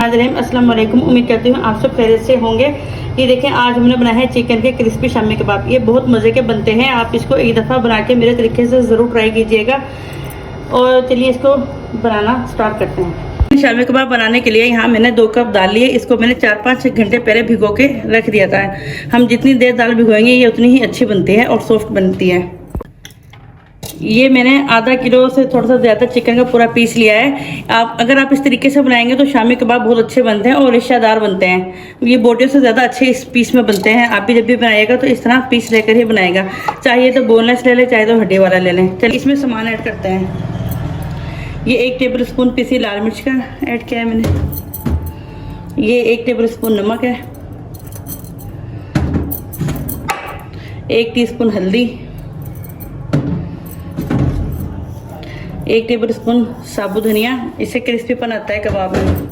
अस्सलाम वालेकुम। उम्मीद करती हूँ आप सब खैरियत से होंगे। ये देखें, आज हमने बनाया है चिकन के क्रिस्पी शामी कबाब। ये बहुत मज़े के बनते हैं। आप इसको एक दफ़ा बना के मेरे तरीके से ज़रूर ट्राई कीजिएगा। और चलिए इसको बनाना स्टार्ट करते हैं। शामी कबाब बनाने के लिए यहाँ मैंने 2 कप दाल लिए। इसको मैंने 4-5 घंटे पहले भिगो के रख दिया था। हम जितनी देर दाल भिगोएंगे ये उतनी ही अच्छी बनती है और सॉफ्ट बनती है। ये मैंने आधा किलो से थोड़ा सा ज़्यादा चिकन का पूरा पीस लिया है। अगर आप इस तरीके से बनाएंगे तो शामी कबाब बहुत अच्छे बनते हैं और रेशेदार बनते हैं। ये बोटियों से ज़्यादा अच्छे इस पीस में बनते हैं। आप भी जब भी बनाइएगा तो इस तरह पीस लेकर ही बनाएगा। चाहिए तो बोनलेस ले लें, चाहे तो हड्डी वाला ले लें। चलिए इसमें सामान ऐड करते हैं। ये 1 टेबल स्पून पीसी लाल मिर्च का ऐड किया है मैंने। ये 1 टेबल स्पून नमक है, 1 टीस्पून हल्दी, 1 टेबल स्पून साबुत धनिया। इससे क्रिस्पीपन आता है कबाब में।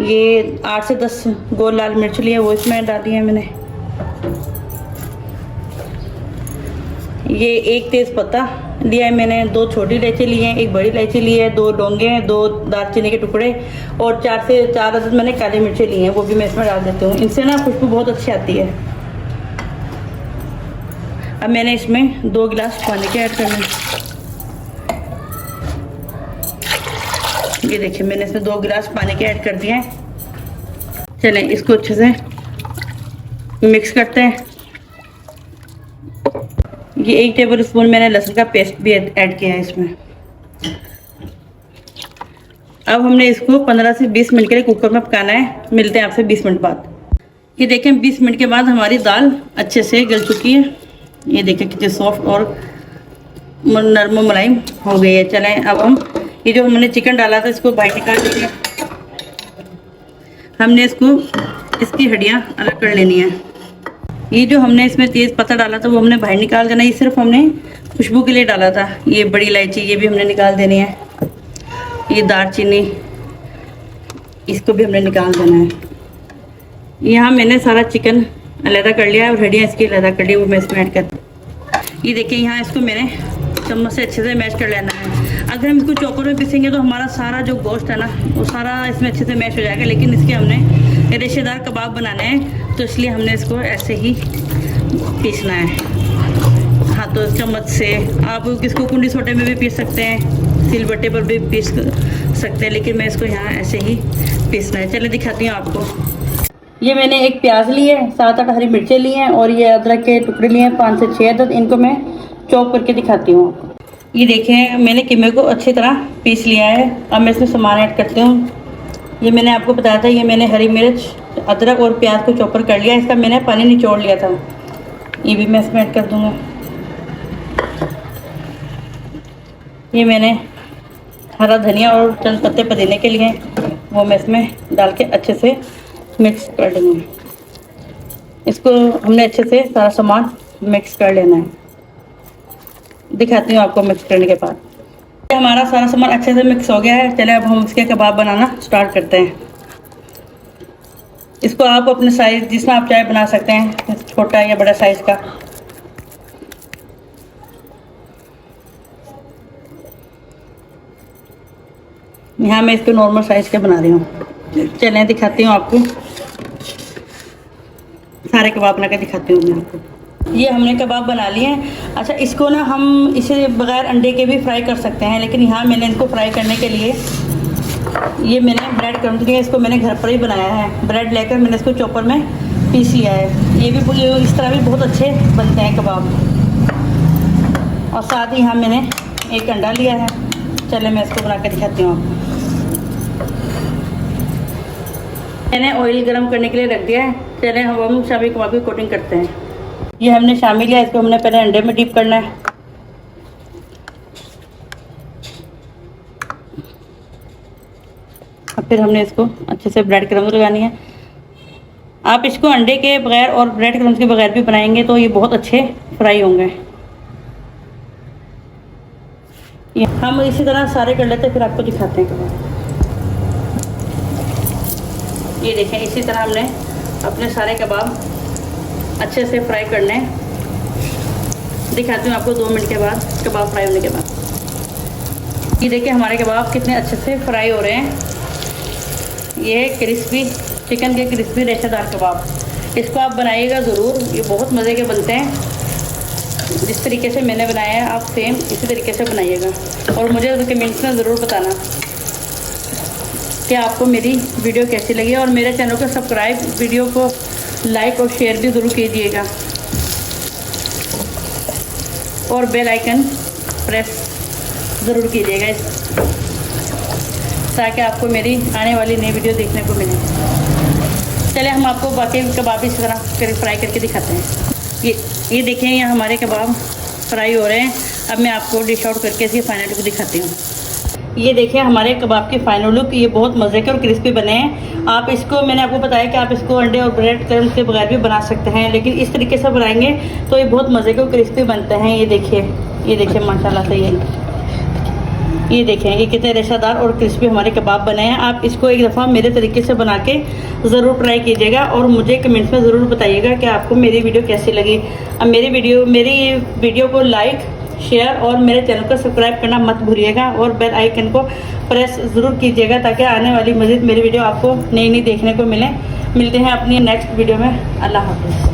ये 8 से 10 गोल लाल मिर्च लिए, वो इसमें डाली है मैंने। ये 1 तेज पत्ता लिया है मैंने, 2 छोटी इलायची ली है, 1 बड़ी इलायची ली है, 2 लौंगे हैं, 2 दालचीनी के टुकड़े और 4 से 4 अदद मैंने काली मिर्चें ली हैं। वो भी मैं इसमें डाल देती हूँ। इनसे ना खुशबू बहुत अच्छी आती है। अब मैंने इसमें 2 गिलास पानी के ऐड करने। ये देखिए, मैंने इसमें 2 गिलास पानी के ऐड कर दिए हैं। चलें इसको अच्छे से मिक्स करते हैं। ये 1 टेबल स्पून मैंने लहसुन का पेस्ट भी ऐड किया है इसमें। अब हमने इसको 15 से 20 मिनट के लिए कुकर में पकाना है। मिलते हैं आपसे 20 मिनट बाद। ये देखें, 20 मिनट के बाद हमारी दाल अच्छे से गल चुकी है। ये देखें कितनी सॉफ्ट और नरम मुलायम हो गई है। चलें अब हम ये जो हमने चिकन डाला था इसको बाहर निकाल लेंगे। हमने इसकी हड्डियाँ अलग कर लेनी है। ये जो हमने इसमें तेज़ पत्ता डाला था वो हमने बाहर निकाल देना है। ये सिर्फ हमने खुशबू के लिए डाला था। ये बड़ी इलायची ये भी हमने निकाल देनी है। ये दालचीनी इसको भी हमने निकाल देना है। यहाँ मैंने सारा चिकन अलहदा कर लिया है और हड्डियाँ इसकी अलहदा कर ली, वो मैं इसमें ऐड करती। ये देखिए, यहाँ इसको मैंने चम्मच से अच्छे से मैश कर लेना है। अगर हम इसको चॉपर में पीसेंगे तो हमारा सारा जो गोश्त है ना वो सारा इसमें अच्छे से मैश हो जाएगा। लेकिन इसके हमने रेशेदार कबाब बनाने हैं तो इसलिए हमने इसको ऐसे ही पीसना है हाथों चम्मच से। आप इसको कुंडी सोटे में भी पीस सकते हैं, सिलबट्टे पर भी पीस सकते हैं, लेकिन मैं इसको यहाँ ऐसे ही पीसना है। चलिए दिखाती हूँ आपको। ये मैंने 1 प्याज ली है, 7-8 हरी मिर्चें ली हैं और ये अदरक के टुकड़े लिए हैं 5 से 6 अदद। इनको मैं चॉप करके दिखाती हूँ आपको। ये देखें, मैंने कीमे को अच्छी तरह पीस लिया है। अब मैं इसमें सामान ऐड करती हूँ। ये मैंने आपको बताया था, ये मैंने हरी मिर्च, अदरक और प्याज को चॉपर कर लिया। इसका मैंने पानी निचोड़ लिया था। ये भी मैं इसमें ऐड कर दूँगा। ये मैंने हरा धनिया और चंद पत्ते पुदीने के लिए वो मैं इसमें डाल के अच्छे से मिक्स कर दूँगी। इसको हमने अच्छे से सारा सामान मिक्स कर लेना है। दिखाती हूँ आपको मिक्स करने के बाद। हमारा सारा सामान अच्छे से मिक्स हो गया है। चले अब हम इसके कबाब बनाना स्टार्ट करते हैं। इसको आप अपने साइज जिसमें आप चाहे बना सकते हैं, छोटा या बड़ा साइज का। यहाँ मैं इसको नॉर्मल साइज के बना रही हूँ। चलें दिखाती हूँ आपको, सारे कबाब बना के दिखाती हूँ मैं आपको। ये हमने कबाब बना लिए हैं। अच्छा, इसको ना हम इसे बगैर अंडे के भी फ्राई कर सकते हैं, लेकिन यहाँ मैंने इनको फ्राई करने के लिए ये मैंने ब्रेड क्रम्स लिए। इसको मैंने घर पर ही बनाया है। ब्रेड लेकर मैंने इसको चॉपर में पीस लिया है। ये भी इस तरह भी बहुत अच्छे बनते हैं कबाब। और साथ ही यहाँ मैंने 1 अंडा लिया है। चले मैं इसको बना के दिखाती हूँ आपको। मैंने ऑयल गरम करने के लिए रख दिया है। चले हम शामी कबाब की कोटिंग करते हैं। ये हमने शामी लिया, इसको हमने पहले अंडे में डीप करना है। और फिर हमने इसको अच्छे से ब्रेड क्रम्स लगानी है। आप इसको अंडे के बगैर और ब्रेड क्रम्स के बगैर भी बनाएंगे तो ये बहुत अच्छे फ्राई होंगे। हम इसी तरह सारे कर लेते हैं, फिर आपको दिखाते हैं कबाब। ये देखें, इसी तरह हमने अपने सारे कबाब अच्छे से फ्राई करने हैं। दिखाती हूँ आपको 2 मिनट के बाद कबाब फ्राई होने के बाद। ये देखिए हमारे कबाब कितने अच्छे से फ्राई हो रहे हैं। ये है क्रिस्पी चिकन के क्रिस्पी रेशेदार कबाब। इसको आप बनाइएगा ज़रूर, ये बहुत मज़े के बनते हैं। जिस तरीके से मैंने बनाया है आप सेम इसी तरीके से बनाइएगा और मुझे कमेंट्स में ज़रूर बताना कि आपको मेरी वीडियो कैसी लगी और मेरे चैनल को सब्सक्राइब, वीडियो को लाइक और शेयर भी ज़रूर कीजिएगा और बेल आइकन प्रेस ज़रूर कीजिएगा ताकि आपको मेरी आने वाली नई वीडियो देखने को मिले। चलिए हम आपको बाकी कबाब इस तरह फ्राई करके दिखाते हैं। ये देखें, यहाँ हमारे कबाब फ्राई हो रहे हैं। अब मैं आपको डिश आउट करके इसकी फाइनल लुक दिखाती हूँ। ये देखिए हमारे कबाब की फाइनल लुक, ये बहुत मज़े के और क्रिस्पी बने हैं। आप इसको, मैंने आपको बताया कि आप इसको अंडे और ब्रेड क्रम्स के बगैर भी बना सकते हैं, लेकिन इस तरीके से बनाएंगे तो ये बहुत मज़े के और क्रिस्पी बनते हैं। ये देखिए माशाल्लाह से ये देखें ये कितने रेशेदार और क्रिस्पी हमारे कबाब बने हैं। आप इसको एक दफ़ा मेरे तरीके से बना के ज़रूर ट्राई कीजिएगा और मुझे कमेंट्स में ज़रूर बताइएगा कि आपको मेरी वीडियो कैसी लगी। अब मेरी वीडियो को लाइक, शेयर और मेरे चैनल को सब्सक्राइब करना मत भूलिएगा और बेल आइकन को प्रेस ज़रूर कीजिएगा ताकि आने वाली मज़ीद मेरी वीडियो आपको नई देखने को मिले। मिलते हैं अपनी नेक्स्ट वीडियो में। अल्लाह हाफ़िज़।